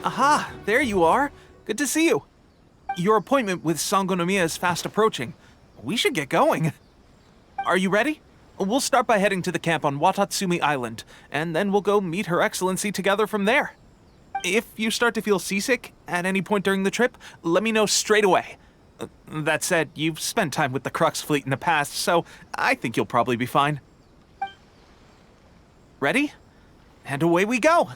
Aha, there you are. Good to see you. Your appointment with Sangonomiya is fast approaching. We should get going. Are you ready? We'll start by heading to the camp on Watatsumi Island, and then we'll go meet Her Excellency together from there. If you start to feel seasick at any point during the trip, let me know straight away. That said, you've spent time with the Crux fleet in the past, so I think you'll probably be fine. Ready? And away we go!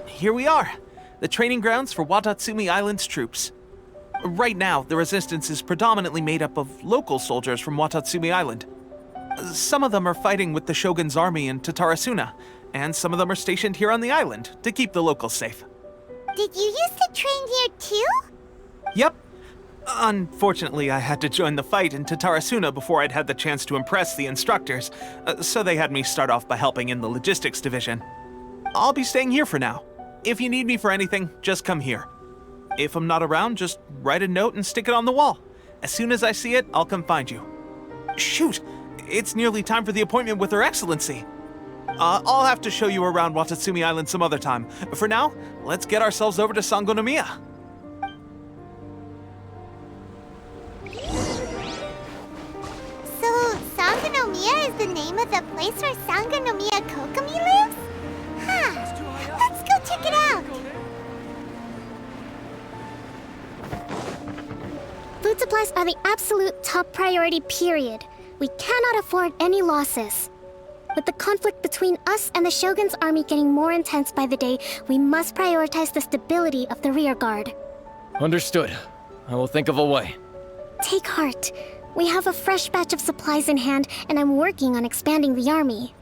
Here we are, the training grounds for Watatsumi Island's troops. Right now, the resistance is predominantly made up of local soldiers from Watatsumi Island. Some of them are fighting with the Shogun's army in Tatarasuna, and some of them are stationed here on the island to keep the locals safe. Did you used to train here too? Yep. Unfortunately, I had to join the fight in Tatarasuna before I'd had the chance to impress the instructors, so they had me start off by helping in the logistics division. I'll be staying here for now. If you need me for anything, just come here. If I'm not around, just write a note and stick it on the wall. As soon as I see it, I'll come find you. Shoot! It's nearly time for the appointment with Her Excellency. I'll have to show you around Watatsumi Island some other time. For now, let's get ourselves over to Sangonomiya. So, Sangonomiya is the name of the place where Sangonomiya Kokomi lives? Huh. Let's go check it out. Food supplies are the absolute top priority, period. We cannot afford any losses. With the conflict between us and the Shogun's army getting more intense by the day, we must prioritize the stability of the rear guard. Understood. I will think of a way. Take heart. We have a fresh batch of supplies in hand, and I'm working on expanding the army.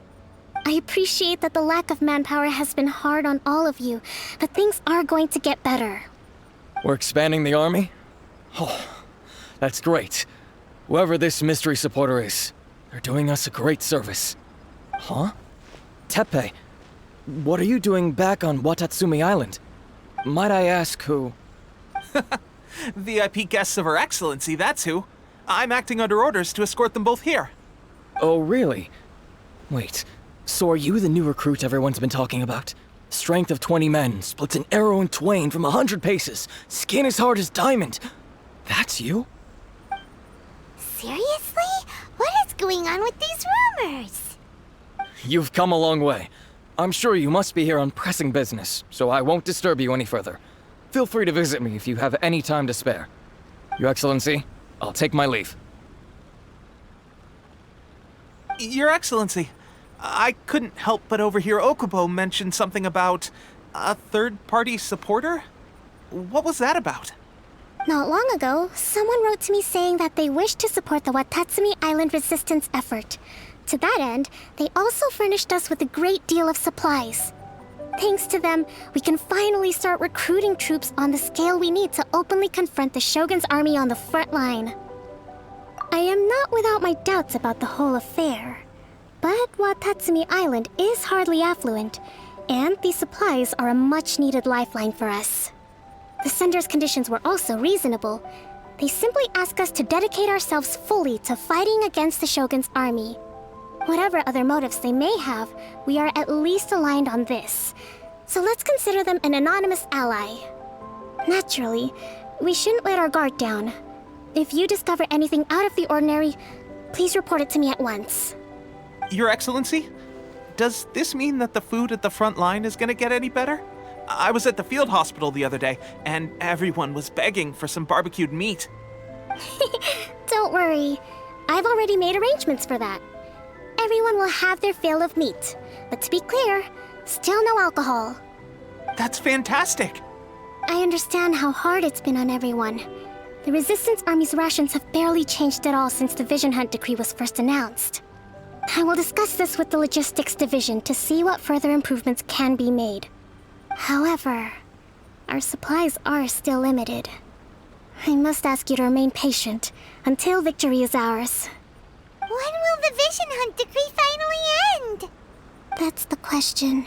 I appreciate that the lack of manpower has been hard on all of you, but things are going to get better. We're expanding the army? Oh, that's great. Whoever this mystery supporter is, they're doing us a great service. Huh? Teppei, what are you doing back on Watatsumi Island? Might I ask who? VIP guests of Her Excellency, that's who. I'm acting under orders to escort them both here. Oh, really? Wait, so are you the new recruit everyone's been talking about? Strength of 20 men, splits an arrow in twain from 100 paces, skin as hard as diamond. That's you? Seriously? What is going on with these rumors? You've come a long way. I'm sure you must be here on pressing business, so I won't disturb you any further. Feel free to visit me if you have any time to spare. Your Excellency, I'll take my leave. Your Excellency, I couldn't help but overhear Okubo mention something about a third-party supporter? What was that about? Not long ago, someone wrote to me saying that they wish to support the Watatsumi Island resistance effort. To that end, they also furnished us with a great deal of supplies. Thanks to them, we can finally start recruiting troops on the scale we need to openly confront the Shogun's army on the front line. I am not without my doubts about the whole affair, but Watatsumi Island is hardly affluent, and these supplies are a much-needed lifeline for us. The sender's conditions were also reasonable. They simply ask us to dedicate ourselves fully to fighting against the Shogun's army. Whatever other motives they may have, we are at least aligned on this. So let's consider them an anonymous ally. Naturally, we shouldn't let our guard down. If you discover anything out of the ordinary, please report it to me at once. Your Excellency, does this mean that the food at the front line is gonna get any better? I was at the field hospital the other day, and everyone was begging for some barbecued meat. Don't worry. I've already made arrangements for that. Everyone will have their fill of meat. But to be clear, still no alcohol. That's fantastic! I understand how hard it's been on everyone. The Resistance Army's rations have barely changed at all since the Vision Hunt decree was first announced. I will discuss this with the Logistics Division to see what further improvements can be made. However, our supplies are still limited. I must ask you to remain patient until victory is ours. When will the Vision Hunt decree finally end? That's the question.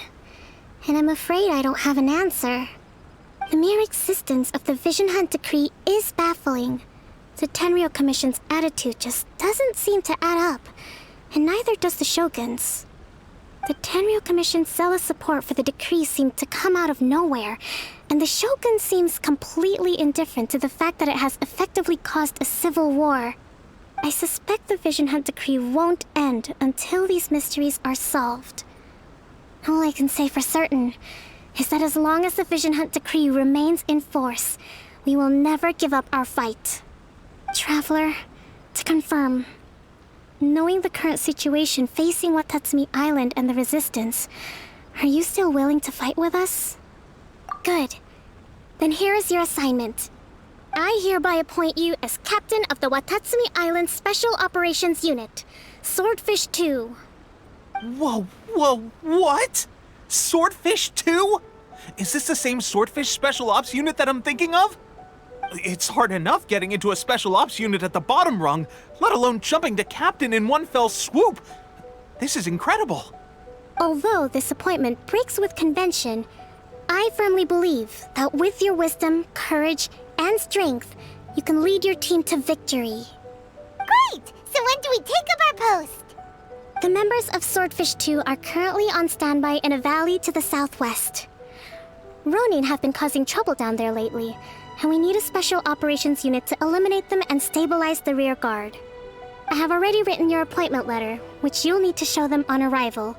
And I'm afraid I don't have an answer. The mere existence of the Vision Hunt decree is baffling. The Tenryou Commission's attitude just doesn't seem to add up, and neither does the Shogun's. The Tenryou Commission's zealous support for the decree seemed to come out of nowhere, and the Shogun seems completely indifferent to the fact that it has effectively caused a civil war. I suspect the Vision Hunt decree won't end until these mysteries are solved. All I can say for certain is that as long as the Vision Hunt decree remains in force, we will never give up our fight. Traveler, to confirm, knowing the current situation facing Watatsumi Island and the Resistance, are you still willing to fight with us? Good. Then here is your assignment. I hereby appoint you as captain of the Watatsumi Island Special Operations Unit, Swordfish II. Whoa, what? Swordfish II? Is this the same Swordfish Special Ops unit that I'm thinking of? It's hard enough getting into a Special Ops unit at the bottom rung, let alone jumping to captain in one fell swoop. This is incredible. Although this appointment breaks with convention, I firmly believe that with your wisdom, courage, and strength, you can lead your team to victory. Great! So when do we take up our post? The members of Swordfish II are currently on standby in a valley to the southwest. Ronin have been causing trouble down there lately, and we need a special operations unit to eliminate them and stabilize the rear guard. I have already written your appointment letter, which you'll need to show them on arrival.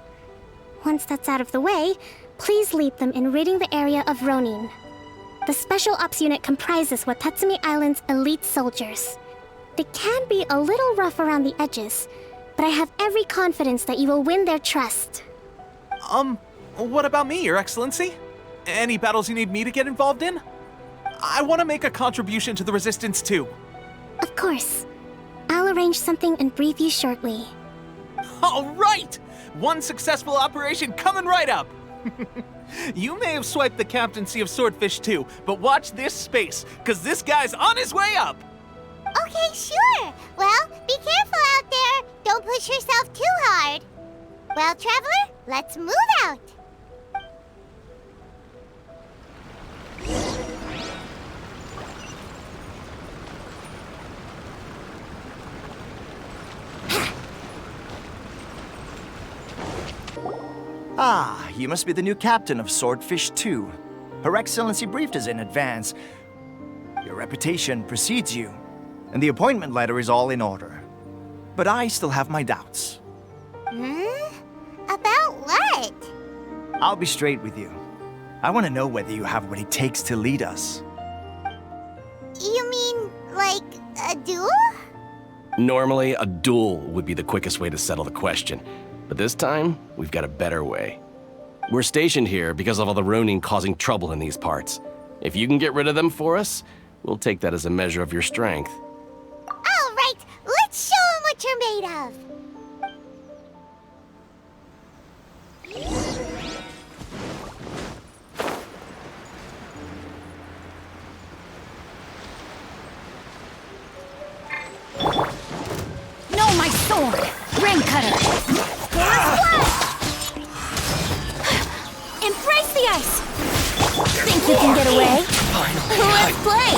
Once that's out of the way, please lead them in ridding the area of Ronin. The Special Ops unit comprises Watatsumi Island's elite soldiers. They can be a little rough around the edges, but I have every confidence that you will win their trust. What about me, Your Excellency? Any battles you need me to get involved in? I want to make a contribution to the Resistance too. Of course. I'll arrange something and brief you shortly. All right! One successful operation coming right up! You may have swiped the captaincy of Swordfish II, but watch this space, because this guy's on his way up! Okay, sure. Well, be careful out there. Don't push yourself too hard. Well, Traveler, let's move out. Ah, you must be the new captain of Swordfish II. Her Excellency briefed us in advance. Your reputation precedes you, and the appointment letter is all in order. But I still have my doubts. About what? I'll be straight with you. I want to know whether you have what it takes to lead us. You mean, like, a duel? Normally, a duel would be the quickest way to settle the question. But this time, we've got a better way. We're stationed here because of all the Ronin causing trouble in these parts. If you can get rid of them for us, we'll take that as a measure of your strength. All right, let's show 'em what you're made of. No, my sword! Ring cutter! Embrace the ice! Think you can get away? Let's play!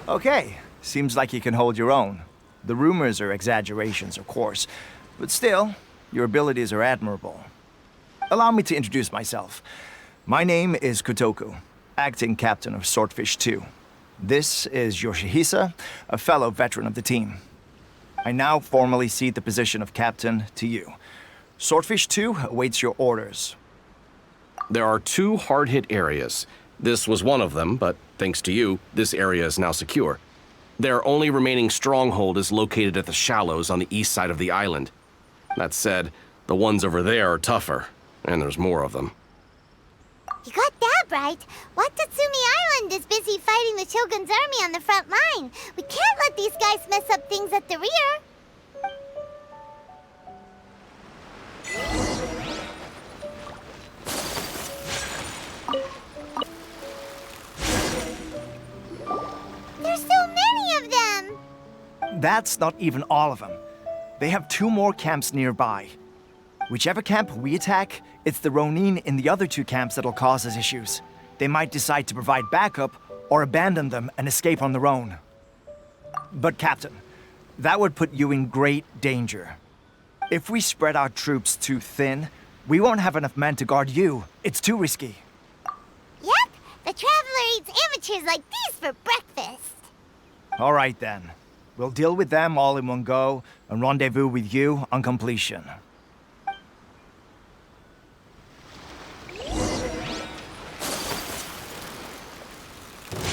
Okay, seems like you can hold your own. The rumors are exaggerations, of course, but still, your abilities are admirable. Allow me to introduce myself. My name is Kotoku, acting captain of Swordfish II. This is Yoshihisa, a fellow veteran of the team. I now formally cede the position of captain to you. Swordfish II awaits your orders. There are 2 hard-hit areas. This was one of them, but thanks to you, this area is now secure. Their only remaining stronghold is located at the shallows on the east side of the island. That said, the ones over there are tougher, and there's more of them. You got that right. Watatsumi Island is busy fighting the Shogun's army on the front line. We can't let these guys mess up things at the rear. There's so many of them. That's not even all of them. They have 2 more camps nearby. Whichever camp we attack, it's the Ronin in the other 2 camps that'll cause us issues. they might decide to provide backup or abandon them and escape on their own. But Captain, that would put you in great danger. If we spread our troops too thin, we won't have enough men to guard you. It's too risky. Yep, the Traveler eats amateurs like these for breakfast. All right then. We'll deal with them all in one go and rendezvous with you on completion.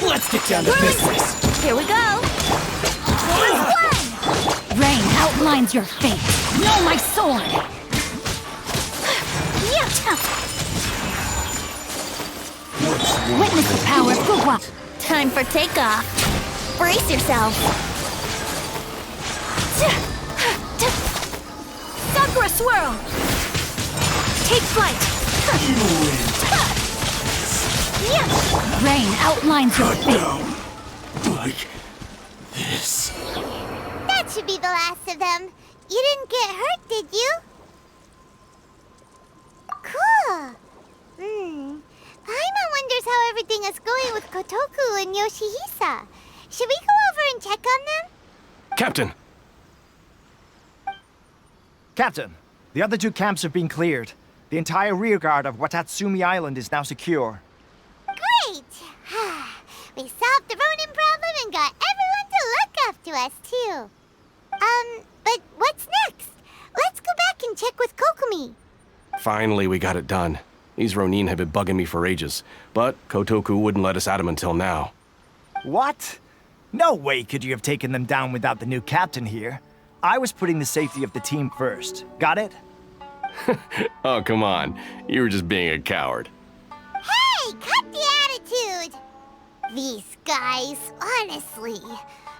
Let's get down to business. Here we go. Rain outlines your fate. Know my sword. Witness the power of Kujou. Time for takeoff. Brace yourself. Sakura swirl. Take flight. Rain outlines your fate. Like this. That should be the last of them. You didn't get hurt, did you? Cool. Paimon wonders how everything is going with Kotoku and Yoshihisa. Should we go over and check on them? Captain! Captain, the other two camps have been cleared. The entire rearguard of Watatsumi Island is now secure. Great! We solved the Ronin problem and got everyone to look after us, too. But what's next? Let's go back and check with Kokomi. Finally, we got it done. These Ronin have been bugging me for ages, but Kotoku wouldn't let us at them until now. What? No way could you have taken them down without the new captain here. I was putting the safety of the team first. Got it? Oh, come on. You were just being a coward. Hey, cut the attitude! These guys, honestly.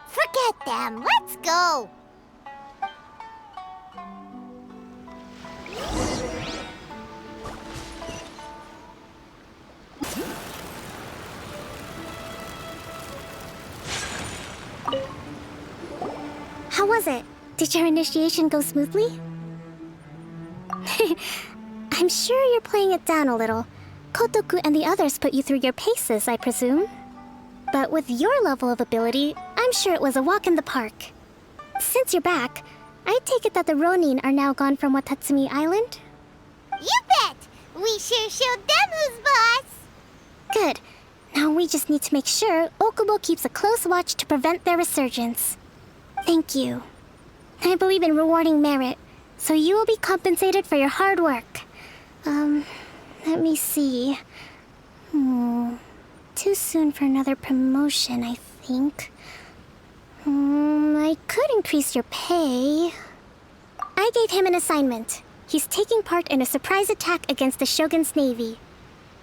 Forget them. Let's go. How was it? Did your initiation go smoothly? I'm sure you're playing it down a little. Kotoku and the others put you through your paces, I presume. But with your level of ability, I'm sure it was a walk in the park. Since you're back, I take it that the Ronin are now gone from Watatsumi Island? You bet! We sure showed them who's boss! Good. Now we just need to make sure Okubo keeps a close watch to prevent their resurgence. Thank you. I believe in rewarding merit, so you will be compensated for your hard work. Let me see. Too soon for another promotion, I think. I could increase your pay. I gave him an assignment. He's taking part in a surprise attack against the Shogun's navy.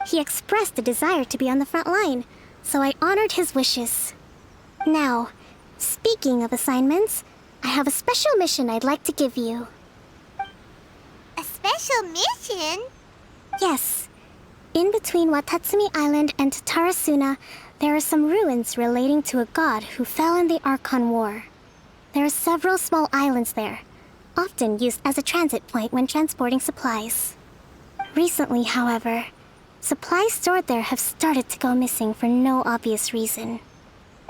He expressed a desire to be on the front line, so I honored his wishes. Now, speaking of assignments, I have a special mission I'd like to give you. A special mission? Yes. In between Watatsumi Island and Tarasuna, there are some ruins relating to a god who fell in the Archon War. There are several small islands there, often used as a transit point when transporting supplies. Recently, however, supplies stored there have started to go missing for no obvious reason.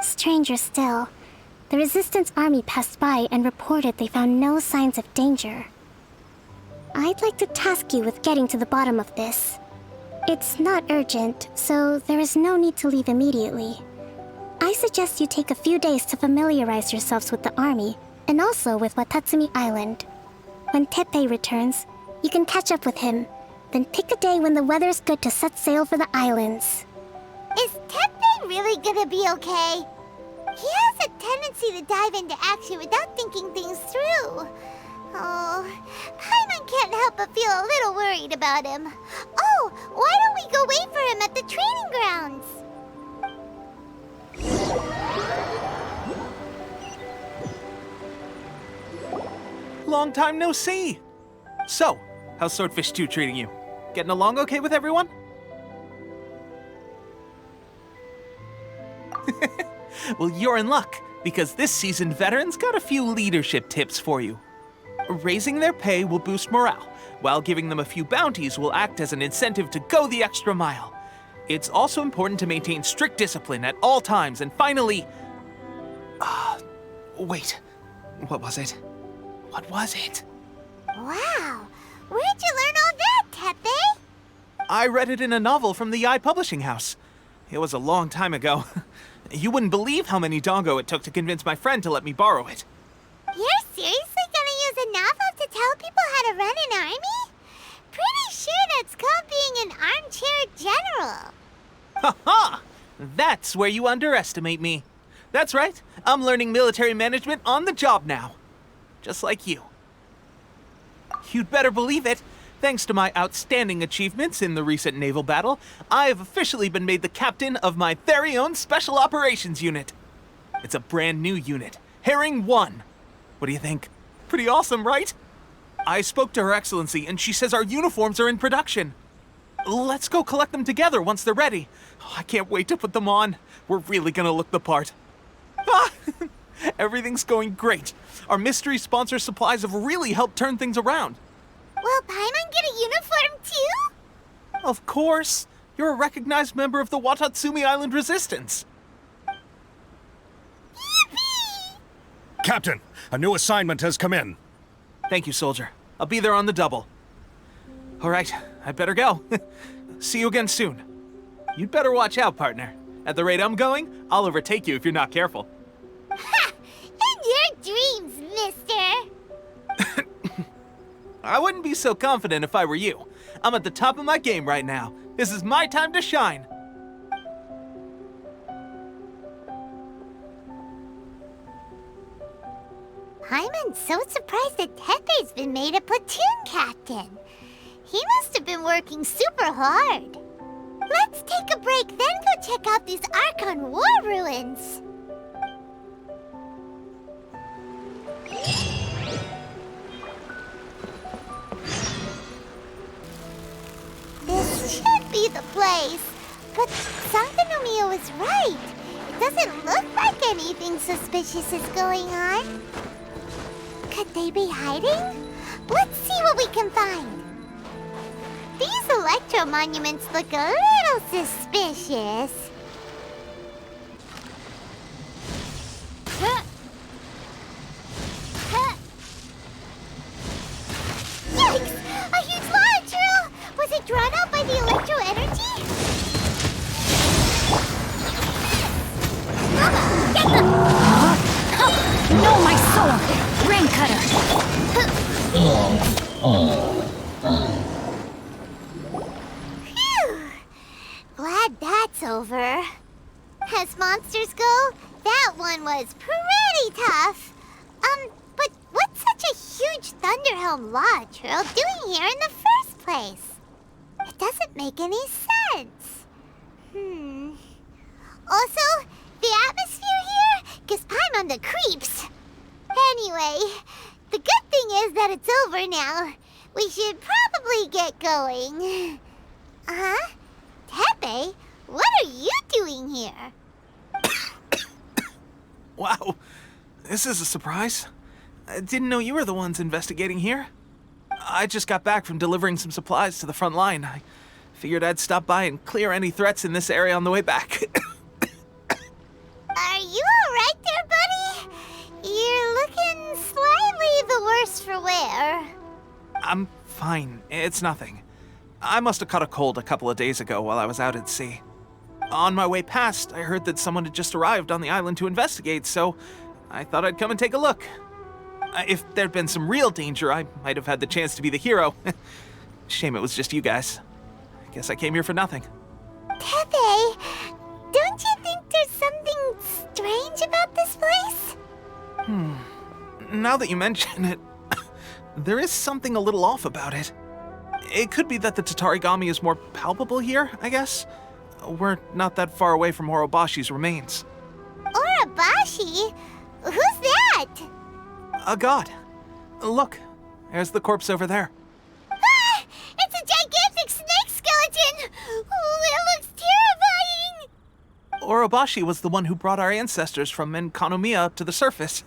Stranger still, the Resistance Army passed by and reported they found no signs of danger. I'd like to task you with getting to the bottom of this. It's not urgent, so there is no need to leave immediately. I suggest you take a few days to familiarize yourselves with the army, and also with Watatsumi Island. When Teppei returns, you can catch up with him, then pick a day when the weather's good to set sail for the islands. Is Teppei really gonna be okay? He has a tendency to dive into action without thinking things through. Oh, Paimon can't help but feel a little worried about him. Oh, why don't we go wait for him at the training grounds? Long time no see! So, how's Swordfish II treating you? Getting along okay with everyone? Well, you're in luck, because this seasoned veteran's got a few leadership tips for you. Raising their pay will boost morale, while giving them a few bounties will act as an incentive to go the extra mile. It's also important to maintain strict discipline at all times, and finally... wait. What was it? What was it? Wow, where'd you learn all that, Teppei? I read it in a novel from the Yae Publishing House. It was a long time ago. You wouldn't believe how many dongo it took to convince my friend to let me borrow it. You're seriously gonna use a novel to tell people how to run an army? Pretty sure that's called being an armchair general. Ha ha! That's where you underestimate me. That's right, I'm learning military management on the job now. Just like you. You'd better believe it. Thanks to my outstanding achievements in the recent naval battle, I have officially been made the captain of my very own Special Operations Unit. It's a brand new unit, Herring 1. What do you think? Pretty awesome, right? I spoke to Her Excellency, and she says our uniforms are in production. Let's go collect them together once they're ready. I can't wait to put them on. We're really gonna look the part. Everything's going great. Our mystery sponsor supplies have really helped turn things around. Will Paimon get a uniform too? Of course. You're a recognized member of the Watatsumi Island Resistance. Yippee! Captain, a new assignment has come in. Thank you, soldier. I'll be there on the double. All right, I'd better go. See you again soon. You'd better watch out, partner. At the rate I'm going, I'll overtake you if you're not careful. Ha! In your dreams, mister! I wouldn't be so confident if I were you. I'm at the top of my game right now. This is my time to shine. Paimon's so surprised that Teppei's been made a platoon captain. He must have been working super hard. Let's take a break, then go check out these Archon war ruins. This should be the place. But Sangonomiya was right. It doesn't look like anything suspicious is going on. Could they be hiding? Let's see what we can find. These electro monuments look a little suspicious. Yikes! A huge lava trail! Was it drawn out by the electro energy? Get them! No, my soul! Rain Phew! Glad that's over. As monsters go, that one was pretty tough. But what's such a huge Thunderhelm lava trail doing here in the first place? It doesn't make any sense. Also, the atmosphere here gives Paimon the creeps. Anyway, the good thing is that it's over now. We should probably get going. Teppei, what are you doing here? Wow, this is a surprise. I didn't know you were the ones investigating here. I just got back from delivering some supplies to the front line. I figured I'd stop by and clear any threats in this area on the way back. Are you alright there, buddy? You're looking slightly the worse for wear. I'm fine. It's nothing. I must have caught a cold a couple of days ago while I was out at sea. On my way past, I heard that someone had just arrived on the island to investigate, so I thought I'd come and take a look. If there'd been some real danger, I might have had the chance to be the hero. Shame it was just you guys. I guess I came here for nothing. Teppei, don't you think there's something strange about this place? Now that you mention it, there is something a little off about it. It could be that the Tatarigami is more palpable here, I guess. We're not that far away from Orobashi's remains. Orobashi? Who's that? A god. Look, there's the corpse over there. Ah! It's a gigantic snake skeleton! Oh, it looks terrifying! Orobashi was the one who brought our ancestors from Sangonomiya up to the surface.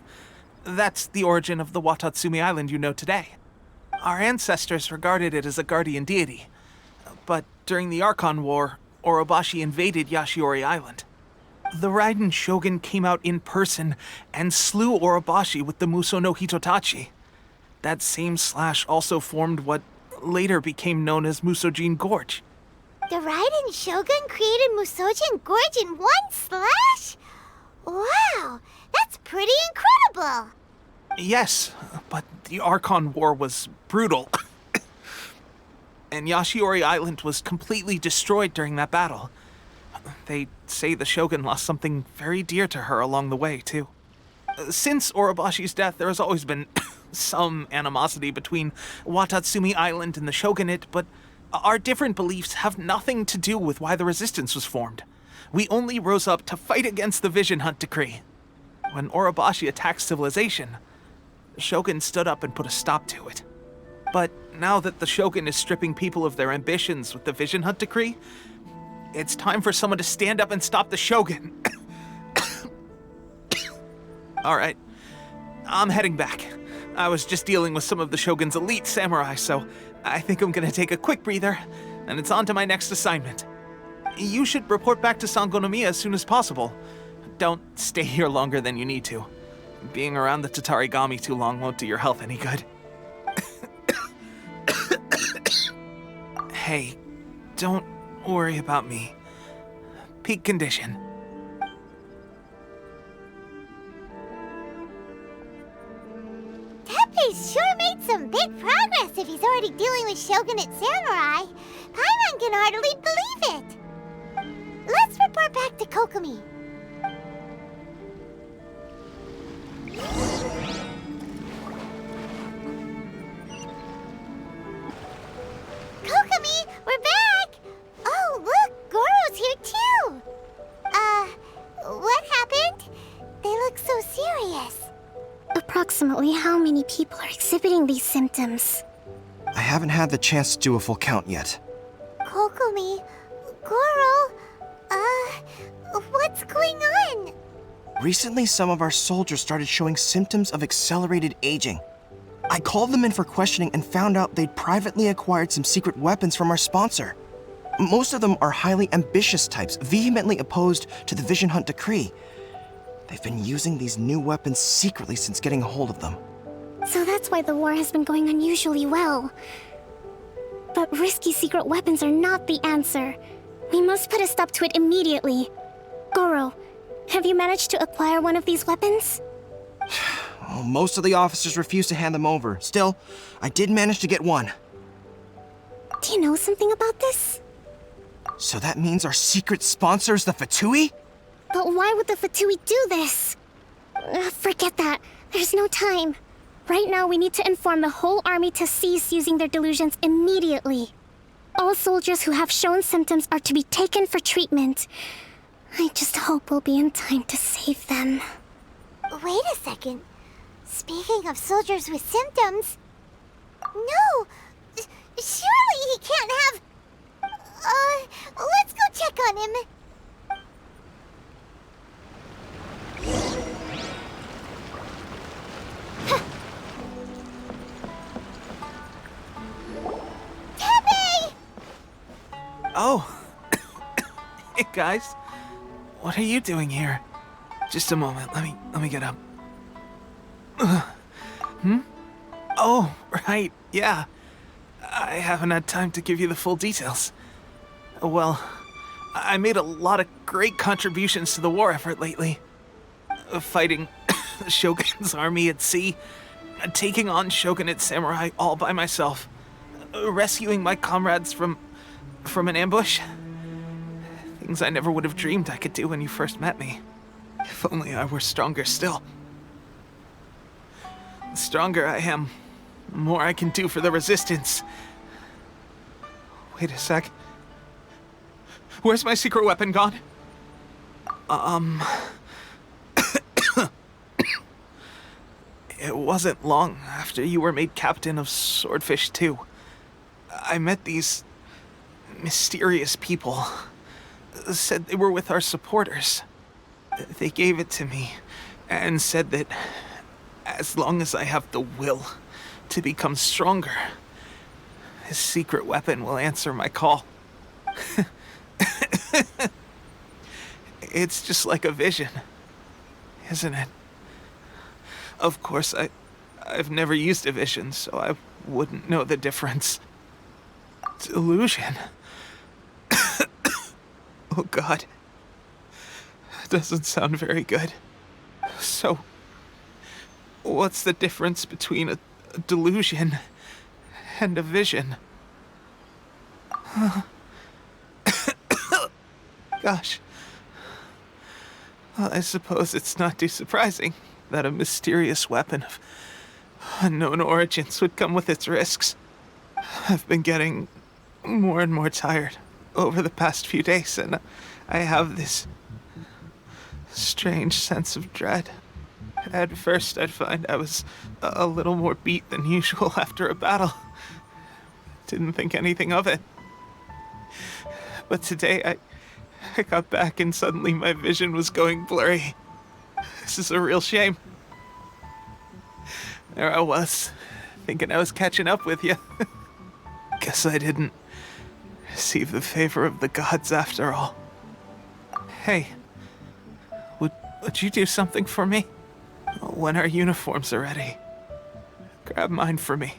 That's the origin of the Watatsumi Island you know today. Our ancestors regarded it as a guardian deity. But during the Archon War, Orobashi invaded Yashiori Island. The Raiden Shogun came out in person and slew Orobashi with the Musou no Hitotachi. That same slash also formed what later became known as Musojin Gorge. The Raiden Shogun created Musojin Gorge in one slash? Wow, that's pretty incredible! Yes, but the Archon War was brutal. And Yashiori Island was completely destroyed during that battle. They say the Shogun lost something very dear to her along the way, too. Since Orobashi's death, there has always been some animosity between Watatsumi Island and the Shogunate, but our different beliefs have nothing to do with why the resistance was formed. We only rose up to fight against the Vision Hunt Decree. When Orobashi attacked civilization, the Shogun stood up and put a stop to it. But now that the Shogun is stripping people of their ambitions with the Vision Hunt Decree, it's time for someone to stand up and stop the Shogun. All right, I'm heading back. I was just dealing with some of the Shogun's elite samurai, so I think I'm gonna take a quick breather, and it's on to my next assignment. You should report back to Sangonomiya as soon as possible. Don't stay here longer than you need to. Being around the Tatarigami too long won't do your health any good. Hey, don't worry about me. Peak condition. Teppei's sure made some big progress if he's already dealing with Shogunate samurai. Paimon can hardly believe it. Let's report back to Kokomi. Kokomi, we're back! Oh, look, Goro's here too! What happened? They look so serious. Approximately how many people are exhibiting these symptoms? I haven't had the chance to do a full count yet. Kokomi, Goro, what's going on? Recently, some of our soldiers started showing symptoms of accelerated aging. I called them in for questioning and found out they'd privately acquired some secret weapons from our sponsor. Most of them are highly ambitious types, vehemently opposed to the Vision Hunt Decree. They've been using these new weapons secretly since getting a hold of them. So that's why the war has been going unusually well. But risky secret weapons are not the answer. We must put a stop to it immediately. Goro, have you managed to acquire one of these weapons? Well, most of the officers refuse to hand them over. Still, I did manage to get one. Do you know something about this? So that means our secret sponsor is the Fatui? But why would the Fatui do this? Forget that. There's no time. Right now, we need to inform the whole army to cease using their delusions immediately. All soldiers who have shown symptoms are to be taken for treatment. I just hope we'll be in time to save them. Wait a second. Speaking of soldiers with symptoms... No! Surely he can't have... let's go check on him. Teppei! Oh. Hey guys. What are you doing here? Just a moment. Let me get up. Oh, right. Yeah. I haven't had time to give you the full details. Well, I made a lot of great contributions to the war effort lately. Fighting the Shogun's army at sea, taking on Shogunate samurai all by myself, rescuing my comrades from an ambush. Things I never would have dreamed I could do when you first met me. If only I were stronger still. The stronger I am, the more I can do for the resistance. Wait a sec. Where's my secret weapon gone? It wasn't long after you were made captain of Swordfish II. I met these mysterious people. Said they were with our supporters. They gave it to me and said that as long as I have the will to become stronger, his secret weapon will answer my call. It's just like a vision, isn't it? Of course, I've never used a vision, so I wouldn't know the difference. Delusion. Oh God. Doesn't sound very good. So, what's the difference between a delusion and a vision? Gosh. Well, I suppose it's not too surprising that a mysterious weapon of unknown origins would come with its risks. I've been getting more and more tired over the past few days, and I have this strange sense of dread. At first, I'd find I was a little more beat than usual after a battle. Didn't think anything of it. But today, I got back and suddenly my vision was going blurry. This is a real shame. There I was, thinking I was catching up with you. Guess I didn't receive the favor of the gods after all. Hey, would you do something for me? When our uniforms are ready, grab mine for me.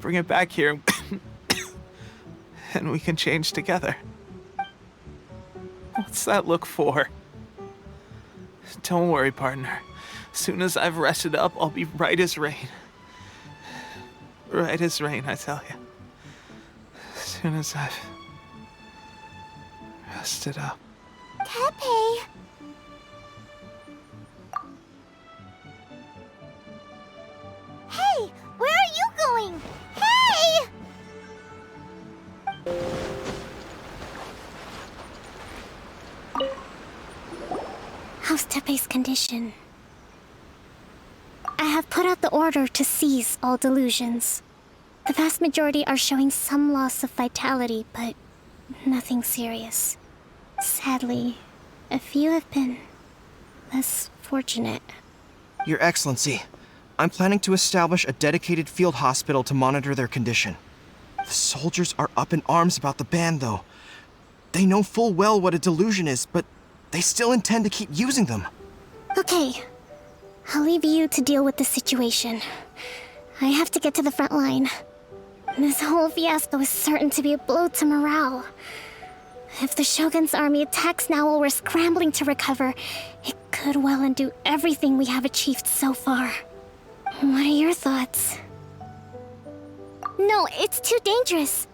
Bring it back here, and we can change together. What's that look for? Don't worry, partner. As soon as I've rested up, I'll be right as rain. Right as rain, I tell you. As soon as I've rested up. Teppei! Hey! Where are you going? Hey! How's Teppei's condition? I have put out the order to seize all delusions. The vast majority are showing some loss of vitality, but nothing serious. Sadly, a few have been less fortunate. Your Excellency, I'm planning to establish a dedicated field hospital to monitor their condition. The soldiers are up in arms about the ban, though. They know full well what a delusion is, but they still intend to keep using them. Okay, I'll leave you to deal with the situation. I have to get to the front line. This whole fiasco is certain to be a blow to morale. If the Shogun's army attacks now while we're scrambling to recover, it could well undo everything we have achieved so far. What are your thoughts? No, it's too dangerous.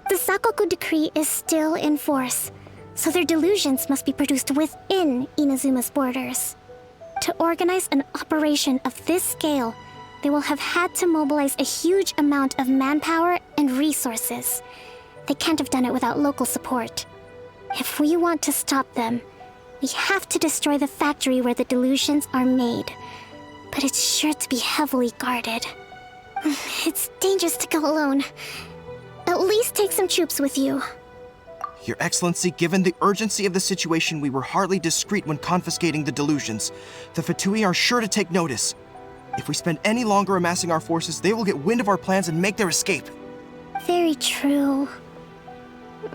The Sakoku decree is still in force, so their delusions must be produced within Inazuma's borders. To organize an operation of this scale, they will have had to mobilize a huge amount of manpower and resources. They can't have done it without local support. If we want to stop them, we have to destroy the factory where the delusions are made. But it's sure to be heavily guarded. It's dangerous to go alone. At least take some troops with you. Your Excellency, given the urgency of the situation, we were hardly discreet when confiscating the delusions. The Fatui are sure to take notice. If we spend any longer amassing our forces, they will get wind of our plans and make their escape. Very true.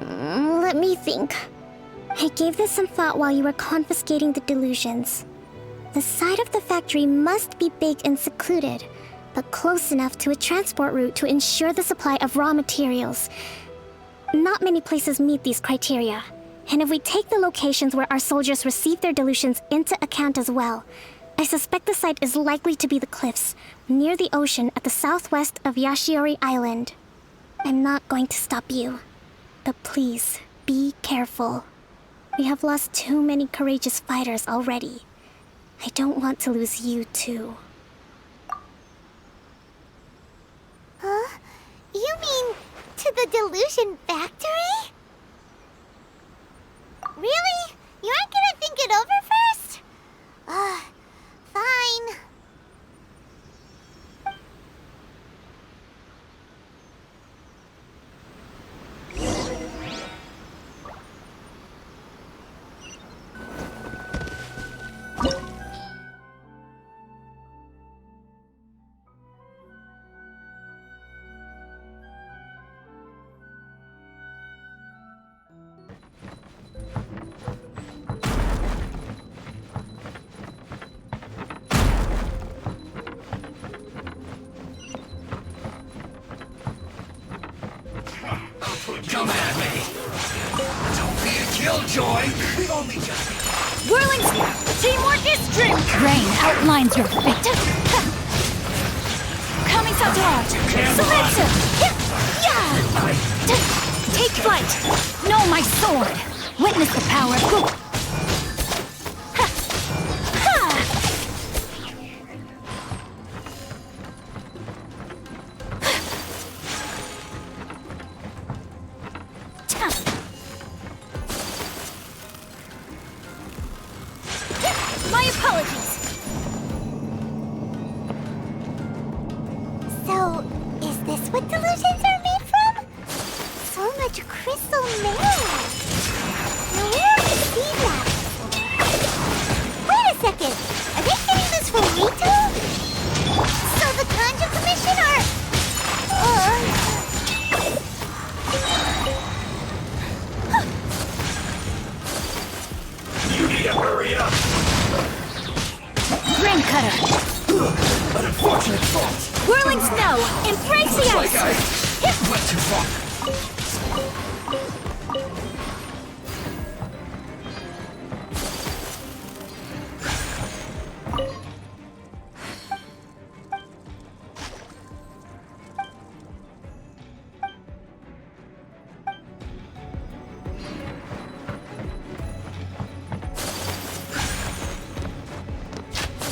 Let me think. I gave this some thought while you were confiscating the delusions. The side of the factory must be big and secluded, but close enough to a transport route to ensure the supply of raw materials. Not many places meet these criteria, and if we take the locations where our soldiers receive their delusions into account as well, I suspect the site is likely to be the cliffs, near the ocean at the southwest of Yashiori Island. I'm not going to stop you, but please, be careful. We have lost too many courageous fighters already. I don't want to lose you too. Huh? You mean to the Delusion Factory? Really? You aren't gonna think it over first? Fine. Come at me. Don't be a killjoy. We've only just begun. Whirling Snap! Teamwork is strength! Rain outlines your fate. Coming Satoran! Sublimation! Take flight! Know my sword! Witness the power of Goku! My apologies! So, is this what delusions are made from? So much crystal mineral. Now where have I seen that before? Wait a second! Are they getting this from Rito? So the Kanji Commission are... You need to hurry up. Ring Cutter! An unfortunate fault. Whirling Snow! Embrace the Like I ice! went too far.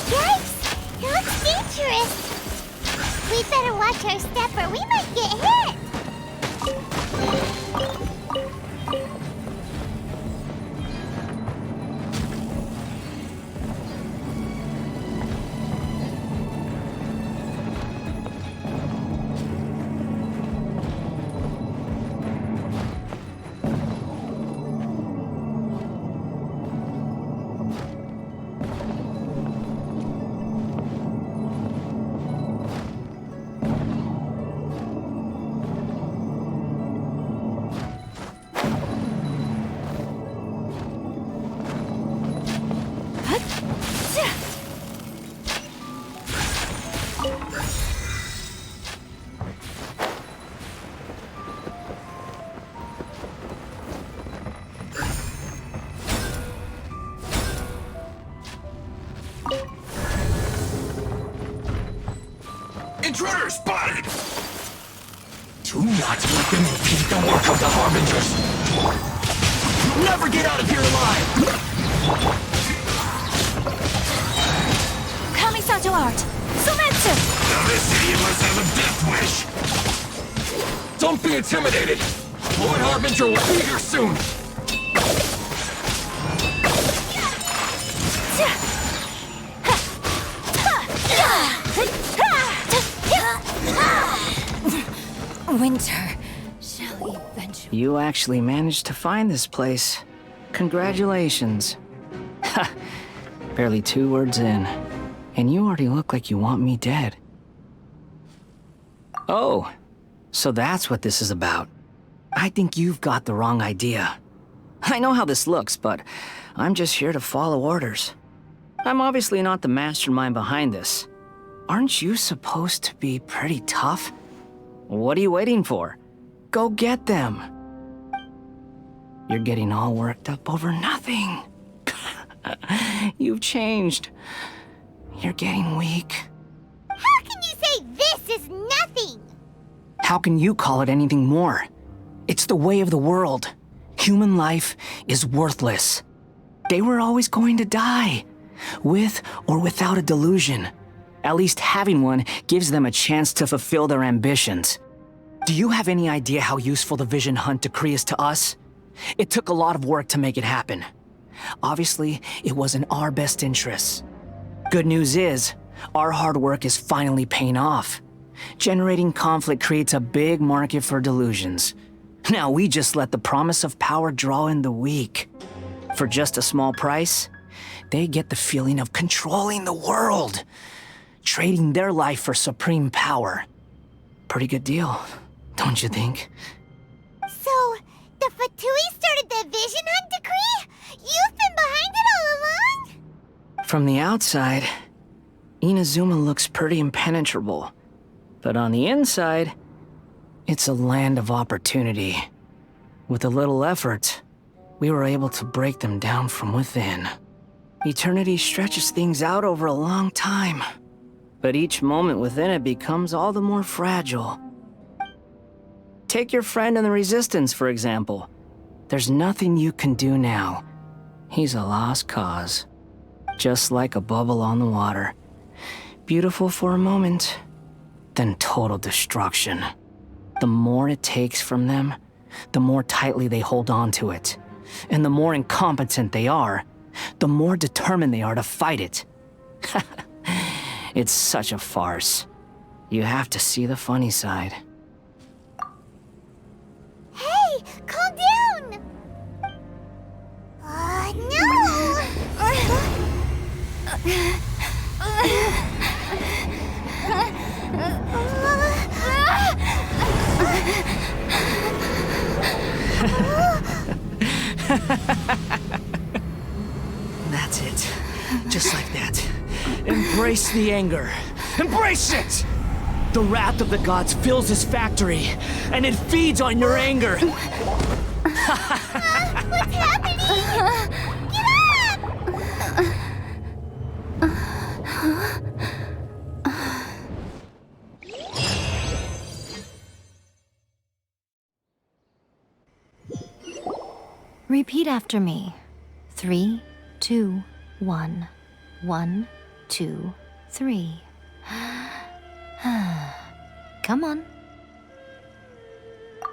Yikes! It looks dangerous! We better watch our step or we might get hit! Intruder spotted! Do not let them impede the work of the Harbingers! You'll never get out of here alive! Kamisato Art! Sumetsu! Now this idiot must have a death wish! Don't be intimidated! Lord Harbinger will be here soon! Winter shall eventually... You actually managed to find this place. Congratulations. Ha! Barely 2 words in. And you already look like you want me dead. Oh, so that's what this is about. I think you've got the wrong idea. I know how this looks, but I'm just here to follow orders. I'm obviously not the mastermind behind this. Aren't you supposed to be pretty tough? What are you waiting for? Go get them. You're getting all worked up over nothing. You've changed. You're getting weak. How can you say this is nothing? How can you call it anything more? It's the way of the world. Human life is worthless. They were always going to die, with or without a delusion. At least having one gives them a chance to fulfill their ambitions. Do you have any idea how useful the Vision Hunt decree is to us? It took a lot of work to make it happen. Obviously, it was in our best interests. Good news is, our hard work is finally paying off. Generating conflict creates a big market for delusions. Now we just let the promise of power draw in the weak. For just a small price, they get the feeling of controlling the world. Trading their life for supreme power. Pretty good deal, don't you think? So, the Fatui started the Vision Hunt decree? You've been behind it all along? From the outside, Inazuma looks pretty impenetrable. But on the inside, it's a land of opportunity. With a little effort, we were able to break them down from within. Eternity stretches things out over a long time, but each moment within it becomes all the more fragile. Take your friend in the Resistance, for example. There's nothing you can do now. He's a lost cause. Just like a bubble on the water. Beautiful for a moment, then total destruction. The more it takes from them, the more tightly they hold on to it. And the more incompetent they are, the more determined they are to fight it. It's such a farce. You have to see the funny side. Hey, calm down! No! That's it. Just like that. Embrace the anger. Embrace it! The wrath of the gods fills this factory, and it feeds on your anger. What's happening? Get up! Repeat after me. 3, 2, 1. 1, 2, 3. Come on.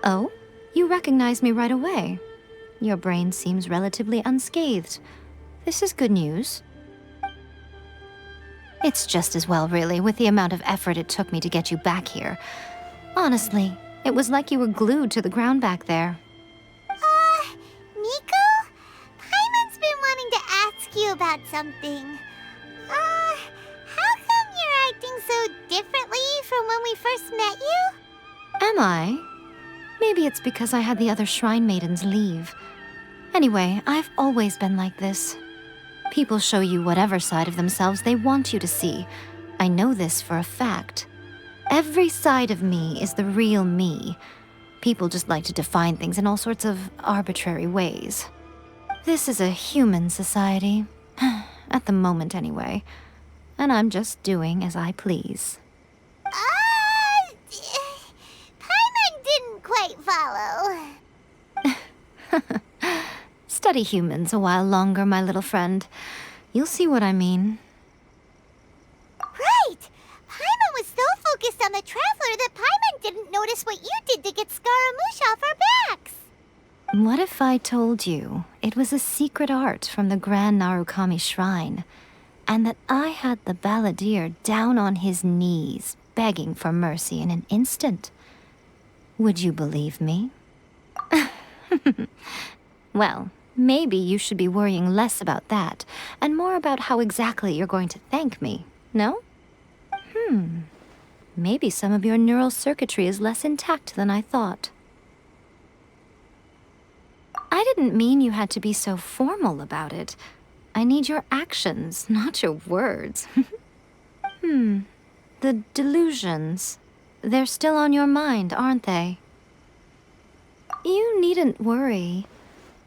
Oh, you recognize me right away. Your brain seems relatively unscathed. This is good news. It's just as well, really, with the amount of effort it took me to get you back here. Honestly, it was like you were glued to the ground back there. Miko? Paimon's been wanting to ask you about something. How come you're acting so differently from when we first met you? Am I? Maybe it's because I had the other shrine maidens leave. Anyway, I've always been like this. People show you whatever side of themselves they want you to see. I know this for a fact. Every side of me is the real me. People just like to define things in all sorts of arbitrary ways. This is a human society. At the moment, anyway. And I'm just doing as I please. Paimon didn't quite follow. Study humans a while longer, my little friend. You'll see what I mean. Right! Paimon was so focused on the Traveler that Paimon didn't notice what you did to get Scaramouche off our backs. What if I told you it was a secret art from the Grand Narukami Shrine, and that I had the balladeer down on his knees, begging for mercy in an instant? Would you believe me? Well, maybe you should be worrying less about that, and more about how exactly you're going to thank me, no? Maybe some of your neural circuitry is less intact than I thought. I didn't mean you had to be so formal about it. I need your actions, not your words. The delusions. They're still on your mind, aren't they? You needn't worry.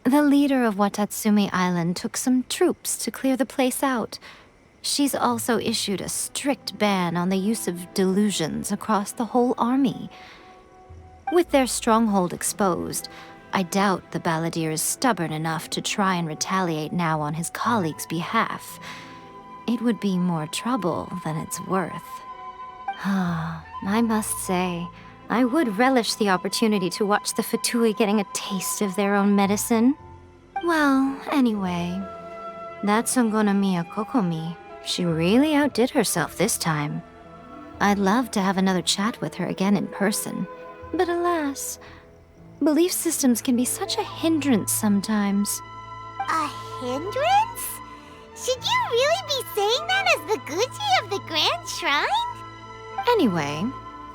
The leader of Watatsumi Island took some troops to clear the place out. She's also issued a strict ban on the use of delusions across the whole army. With their stronghold exposed, I doubt the balladeer is stubborn enough to try and retaliate now on his colleague's behalf. It would be more trouble than it's worth. I must say, I would relish the opportunity to watch the Fatui getting a taste of their own medicine. Well, anyway, that Sangonomiya Kokomi, she really outdid herself this time. I'd love to have another chat with her again in person, but alas, belief systems can be such a hindrance sometimes. A hindrance? Should you really be saying that as the Gucci of the Grand Shrine? Anyway,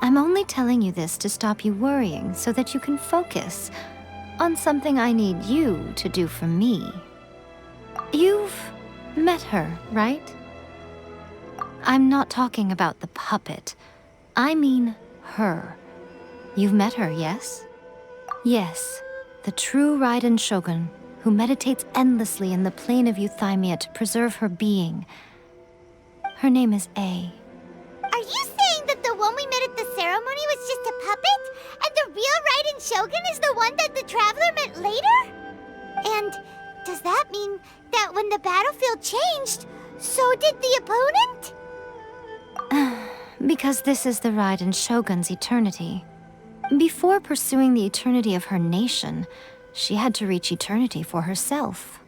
I'm only telling you this to stop you worrying so that you can focus on something I need you to do for me. You've met her, right? I'm not talking about the puppet. I mean her. You've met her, yes? Yes, the true Raiden Shogun, who meditates endlessly in the plane of Euthymia to preserve her being. Her name is A. Are you saying that the one we met at the ceremony was just a puppet? And the real Raiden Shogun is the one that the Traveler met later? And does that mean that when the battlefield changed, so did the opponent? Because this is the Raiden Shogun's eternity. Before pursuing the eternity of her nation, she had to reach eternity for herself.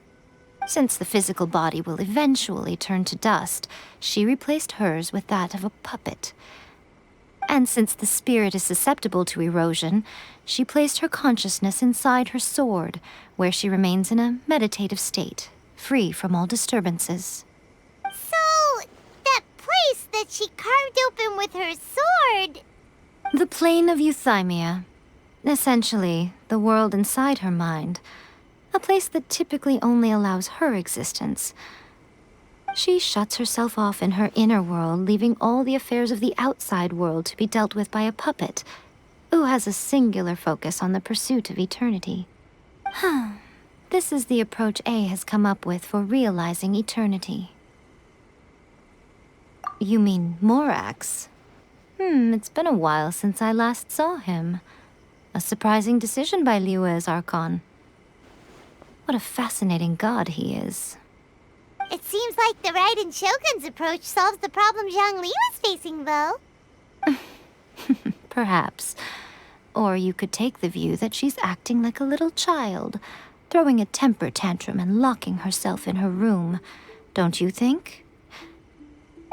Since the physical body will eventually turn to dust, she replaced hers with that of a puppet. And since the spirit is susceptible to erosion, she placed her consciousness inside her sword, where she remains in a meditative state, free from all disturbances. So, that place that she carved open with her sword... The plane of Euthymia. Essentially, the world inside her mind. A place that typically only allows her existence. She shuts herself off in her inner world, leaving all the affairs of the outside world to be dealt with by a puppet, who has a singular focus on the pursuit of eternity. This is the approach A has come up with for realizing eternity. You mean Morax? It's been a while since I last saw him. A surprising decision by Liyue's Archon. What a fascinating god he is. It seems like the Raiden Shogun's approach solves the problem Zhang Li was facing, though. Perhaps. Or you could take the view that she's acting like a little child, throwing a temper tantrum and locking herself in her room. Don't you think?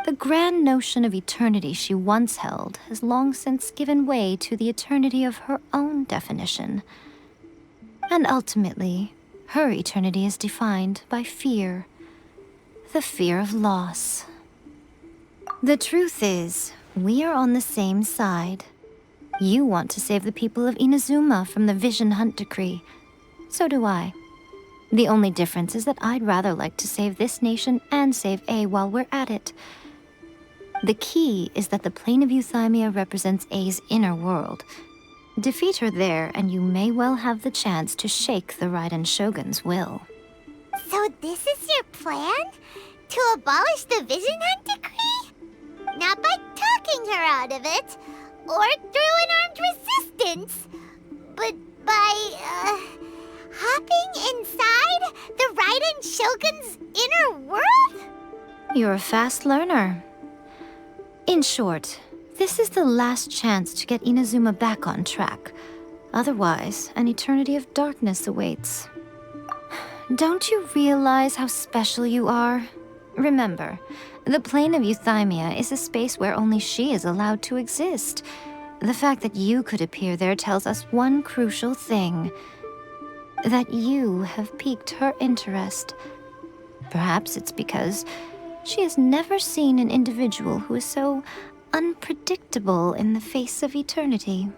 The grand notion of eternity she once held has long since given way to the eternity of her own definition. And ultimately, her eternity is defined by fear. The fear of loss. The truth is, we are on the same side. You want to save the people of Inazuma from the Vision Hunt decree. So do I. The only difference is that I'd rather like to save this nation and save A while we're at it. The key is that the plane of Euthymia represents A's inner world. Defeat her there, and you may well have the chance to shake the Raiden Shogun's will. So this is your plan? To abolish the Vision Hunt decree? Not by talking her out of it, or through an armed resistance, but by, hopping inside the Raiden Shogun's inner world? You're a fast learner. In short, this is the last chance to get Inazuma back on track. Otherwise, an eternity of darkness awaits. Don't you realize how special you are? Remember, the plane of Euthymia is a space where only she is allowed to exist. The fact that you could appear there tells us one crucial thing. That you have piqued her interest. Perhaps it's because she has never seen an individual who is so unpredictable in the face of eternity.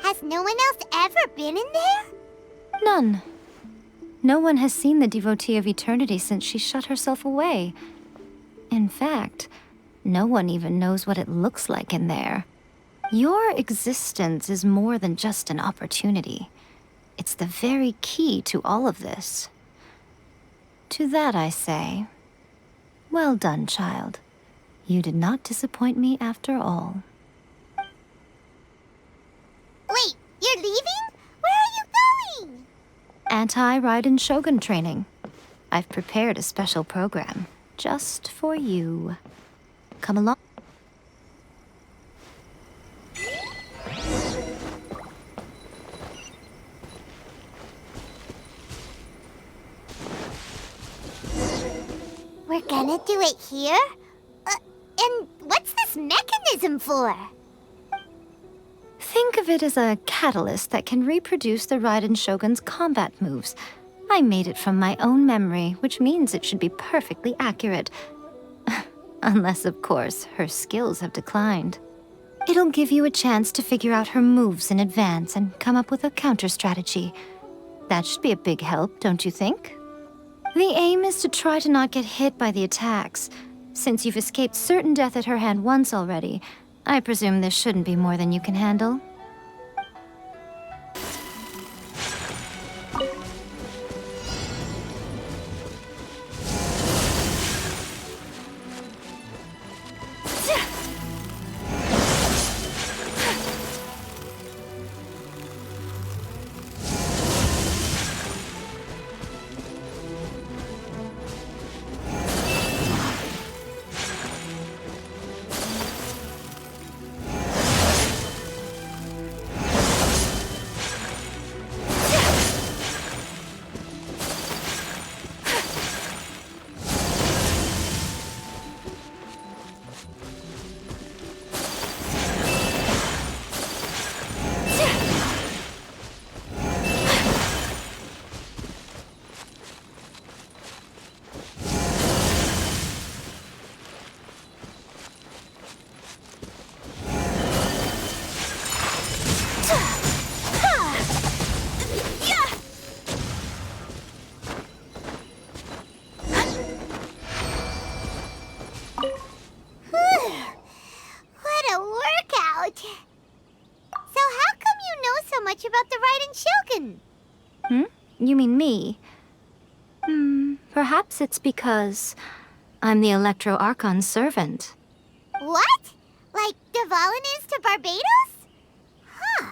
Has no one else ever been in there? None. No one has seen the devotee of eternity since she shut herself away. In fact, no one even knows what it looks like in there. Your existence is more than just an opportunity. It's the very key to all of this. To that I say, well done, child. You did not disappoint me after all. Wait, you're leaving? Where are you going? Anti-Raiden Shogun training. I've prepared a special program just for you. Come along. We're gonna do it here? And what's this mechanism for? Think of it as a catalyst that can reproduce the Raiden Shogun's combat moves. I made it from my own memory, which means it should be perfectly accurate. Unless, of course, her skills have declined. It'll give you a chance to figure out her moves in advance and come up with a counter-strategy. That should be a big help, don't you think? The aim is to try to not get hit by the attacks. Since you've escaped certain death at her hand once already, I presume this shouldn't be more than you can handle. You mean me? Perhaps it's because I'm the Electro Archon's servant. What? Like Devalin is to Barbados? Huh.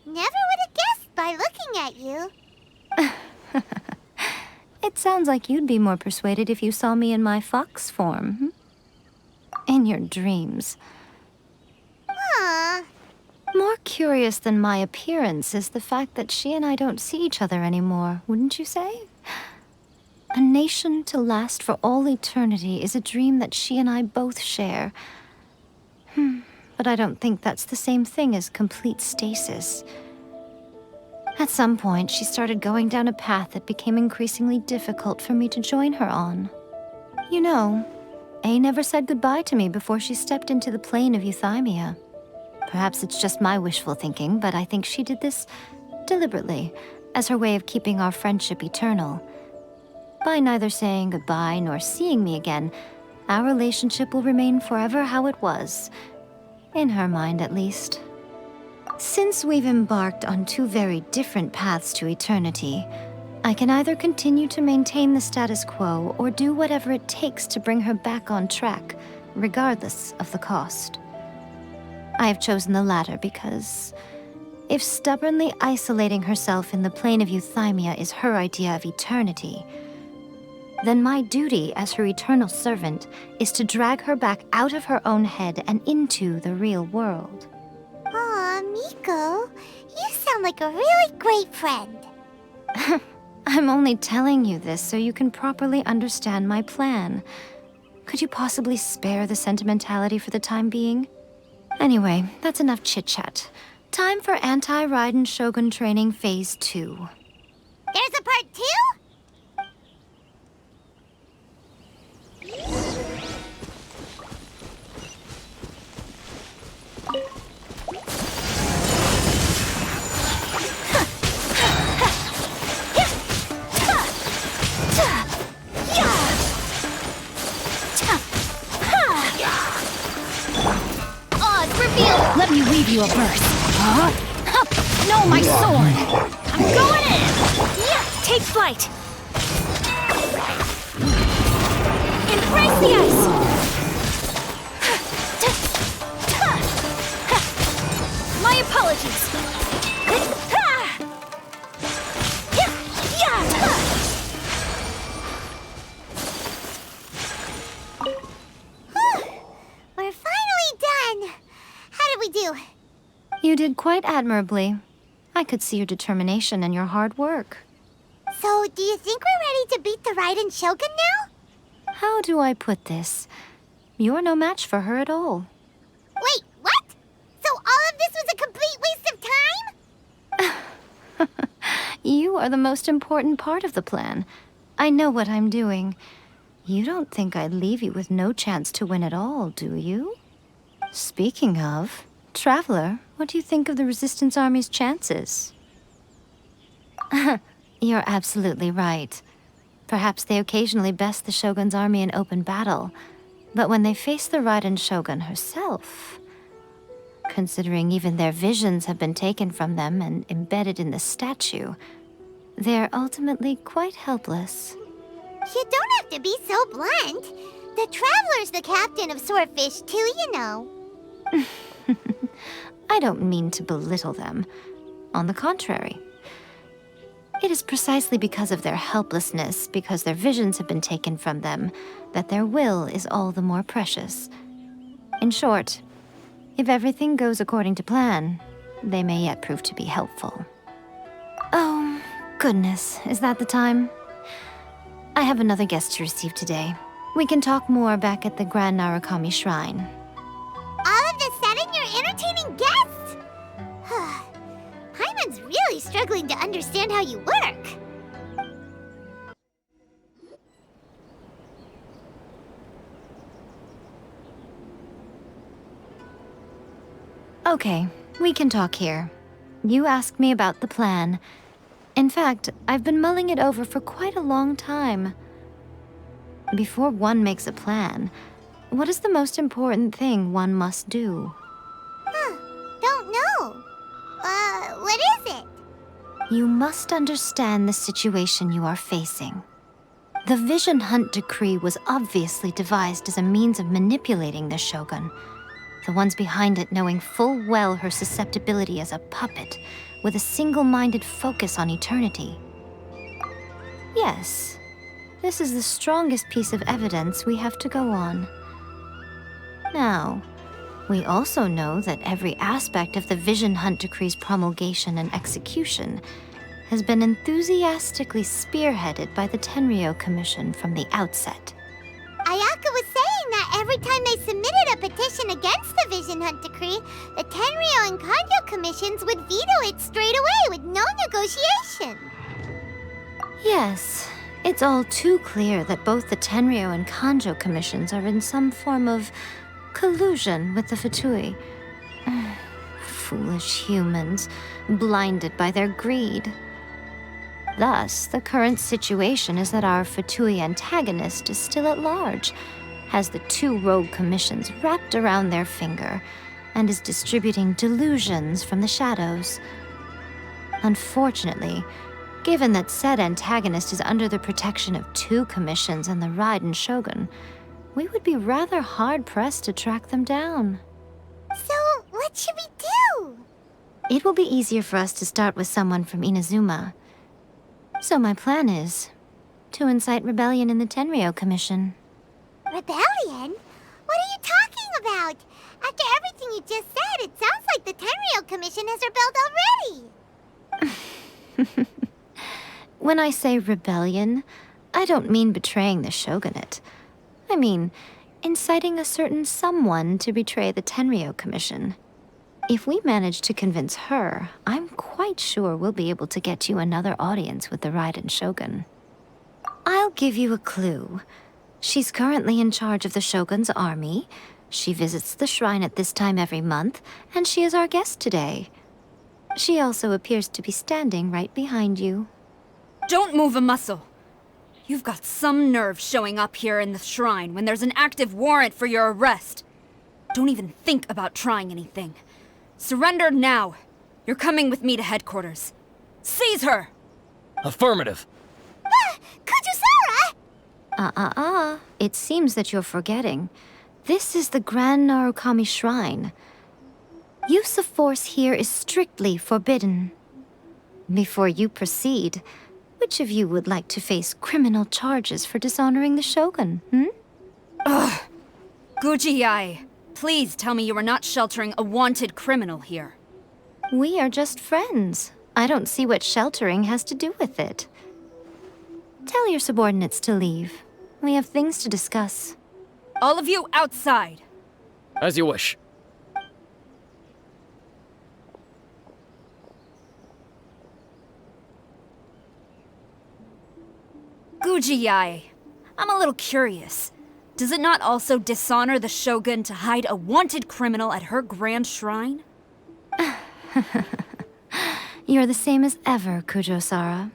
Never would have guessed by looking at you. It sounds like you'd be more persuaded if you saw me in my fox form. In your dreams. Huh. More curious than my appearance is the fact that she and I don't see each other anymore, wouldn't you say? A nation to last for all eternity is a dream that she and I both share. But I don't think that's the same thing as complete stasis. At some point, she started going down a path that became increasingly difficult for me to join her on. You know, A never said goodbye to me before she stepped into the plane of Euthymia. Perhaps it's just my wishful thinking, but I think she did this deliberately, as her way of keeping our friendship eternal. By neither saying goodbye nor seeing me again, our relationship will remain forever how it was. In her mind, at least. Since we've embarked on two very different paths to eternity, I can either continue to maintain the status quo or do whatever it takes to bring her back on track, regardless of the cost. I have chosen the latter because if stubbornly isolating herself in the plane of Euthymia is her idea of eternity, then my duty as her eternal servant is to drag her back out of her own head and into the real world. Aw, Miko, you sound like a really great friend. I'm only telling you this so you can properly understand my plan. Could you possibly spare the sentimentality for the time being? Anyway, that's enough chit-chat. Time for Anti-Raiden Shogun Training Phase 2. There's a part 2? Let me weave you a verse. No, my sword! I'm going in! Yeah, take flight! Embrace the ice! My apologies! We're finally done! How did we do? You did quite admirably. I could see your determination and your hard work. So, do you think we're ready to beat the Raiden Shogun now? How do I put this? You're no match for her at all. Wait, what? So all of this was a complete waste of time? You are the most important part of the plan. I know what I'm doing. You don't think I'd leave you with no chance to win at all, do you? Speaking of, Traveler, what do you think of the Resistance Army's chances? You're absolutely right. Perhaps they occasionally best the Shogun's army in open battle, but when they face the Raiden Shogun herself, considering even their visions have been taken from them and embedded in the statue, they're ultimately quite helpless. You don't have to be so blunt. The Traveler's the captain of Swordfish II, you know. I don't mean to belittle them. On the contrary. It is precisely because of their helplessness, because their visions have been taken from them, that their will is all the more precious. In short, if everything goes according to plan, they may yet prove to be helpful. Oh, goodness, is that the time? I have another guest to receive today. We can talk more back at the Grand Narukami Shrine. All of the sudden, you're entertaining guests? Paimon's really struggling to understand how you work. Okay, we can talk here. You asked me about the plan. In fact, I've been mulling it over for quite a long time. Before one makes a plan, what is the most important thing one must do? Don't know. What is it? You must understand the situation you are facing. The Vision Hunt Decree was obviously devised as a means of manipulating the Shogun, the ones behind it knowing full well her susceptibility as a puppet, with a single-minded focus on eternity. Yes, this is the strongest piece of evidence we have to go on. Now, we also know that every aspect of the Vision Hunt Decree's promulgation and execution has been enthusiastically spearheaded by the Tenryou Commission from the outset. Ayaka was saying that every time they submitted a petition against the Vision Hunt Decree, the Tenryou and Kujou Commissions would veto it straight away with no negotiation. Yes, it's all too clear that both the Tenryou and Kujou Commissions are in some form of collusion with the Fatui. Foolish humans, blinded by their greed. Thus, the current situation is that our Fatui antagonist is still at large, has the two rogue commissions wrapped around their finger, and is distributing delusions from the shadows. Unfortunately, given that said antagonist is under the protection of two commissions and the Raiden Shogun, we would be rather hard-pressed to track them down. So, what should we do? It will be easier for us to start with someone from Inazuma. So my plan is to incite rebellion in the Tenryou Commission. Rebellion? What are you talking about? After everything you just said, it sounds like the Tenryou Commission has rebelled already. When I say rebellion, I don't mean betraying the shogunate. I mean inciting a certain someone to betray the Tenryou Commission. If we manage to convince her, I'm quite sure we'll be able to get you another audience with the Raiden Shogun. I'll give you a clue. She's currently in charge of the Shogun's army. She visits the shrine at this time every month, and she is our guest today. She also appears to be standing right behind you. Don't move a muscle. You've got some nerve showing up here in the shrine when there's an active warrant for your arrest. Don't even think about trying anything. Surrender now. You're coming with me to headquarters. Seize her! Affirmative. Kujou Sara! It seems that you're forgetting. This is the Grand Narukami Shrine. Use of force here is strictly forbidden. Before you proceed, which of you would like to face criminal charges for dishonoring the Shogun, Ugh! Guji-ai, please tell me you are not sheltering a wanted criminal here. We are just friends. I don't see what sheltering has to do with it. Tell your subordinates to leave. We have things to discuss. All of you outside! As you wish. Guji-ai, I'm a little curious. Does it not also dishonor the Shogun to hide a wanted criminal at her grand shrine? You're the same as ever, Kujou Sara.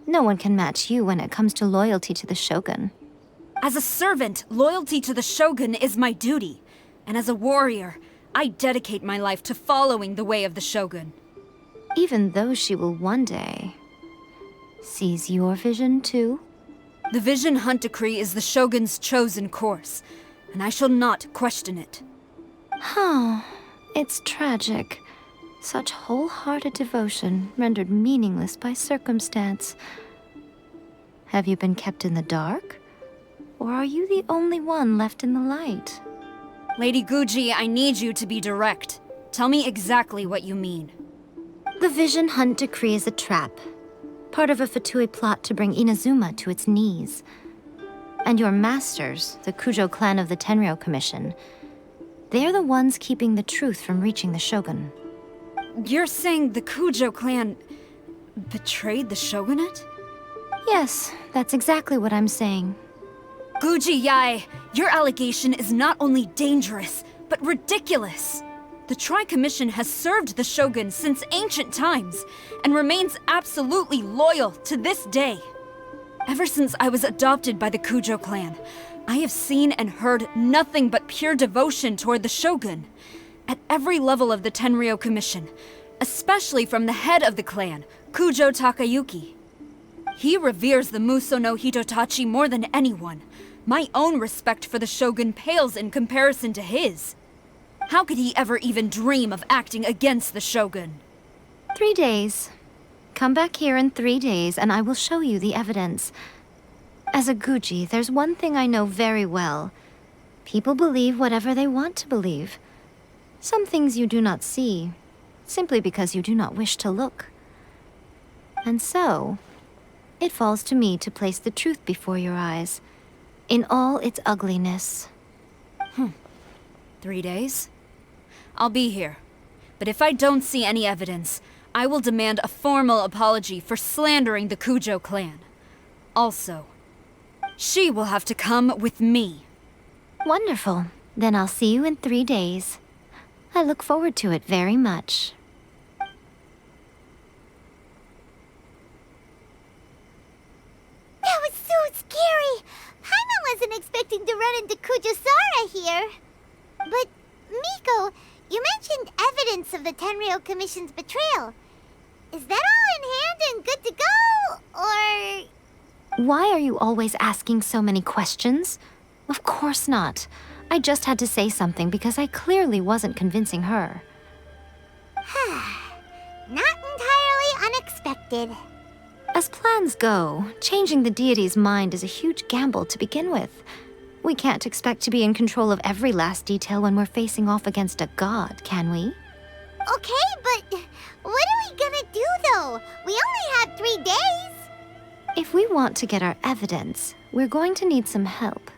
No one can match you when it comes to loyalty to the Shogun. As a servant, loyalty to the Shogun is my duty. And as a warrior, I dedicate my life to following the way of the Shogun. Even though she will one day seize your vision too? The Vision Hunt Decree is the Shogun's chosen course, and I shall not question it. It's tragic. Such wholehearted devotion rendered meaningless by circumstance. Have you been kept in the dark? Or are you the only one left in the light? Lady Guji, I need you to be direct. Tell me exactly what you mean. The Vision Hunt Decree is a trap. Part of a Fatui plot to bring Inazuma to its knees. And your masters, the Kujou clan of the Tenryou Commission, they're the ones keeping the truth from reaching the Shogun. You're saying the Kujou clan betrayed the Shogunate? Yes, that's exactly what I'm saying. Guji-ai, your allegation is not only dangerous, but ridiculous. The Tri-Commission has served the Shogun since ancient times, and remains absolutely loyal to this day. Ever since I was adopted by the Kujou clan, I have seen and heard nothing but pure devotion toward the Shogun. At every level of the Tenryou Commission, especially from the head of the clan, Kujou Takayuki. He reveres the Musou no Hitotachi more than anyone. My own respect for the Shogun pales in comparison to his. How could he ever even dream of acting against the Shogun? 3 days. Come back here in 3 days and I will show you the evidence. As a Guji, there's one thing I know very well. People believe whatever they want to believe. Some things you do not see, simply because you do not wish to look. And so, it falls to me to place the truth before your eyes, in all its ugliness. 3 days? I'll be here. But if I don't see any evidence, I will demand a formal apology for slandering the Kujou clan. Also, she will have to come with me. Wonderful. Then I'll see you in 3 days. I look forward to it very much. That was so scary! Paimon wasn't expecting to run into Kujou Sara here. But, Miko, you mentioned evidence of the Tenryou Commission's betrayal. Is that all in hand and good to go, or...? Why are you always asking so many questions? Of course not. I just had to say something because I clearly wasn't convincing her. Not entirely unexpected. As plans go, changing the deity's mind is a huge gamble to begin with. We can't expect to be in control of every last detail when we're facing off against a god, can we? Okay, but what are we gonna do, though? We only had 3 days. If we want to get our evidence, we're going to need some help.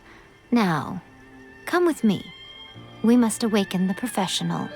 Now, come with me. We must awaken the professional.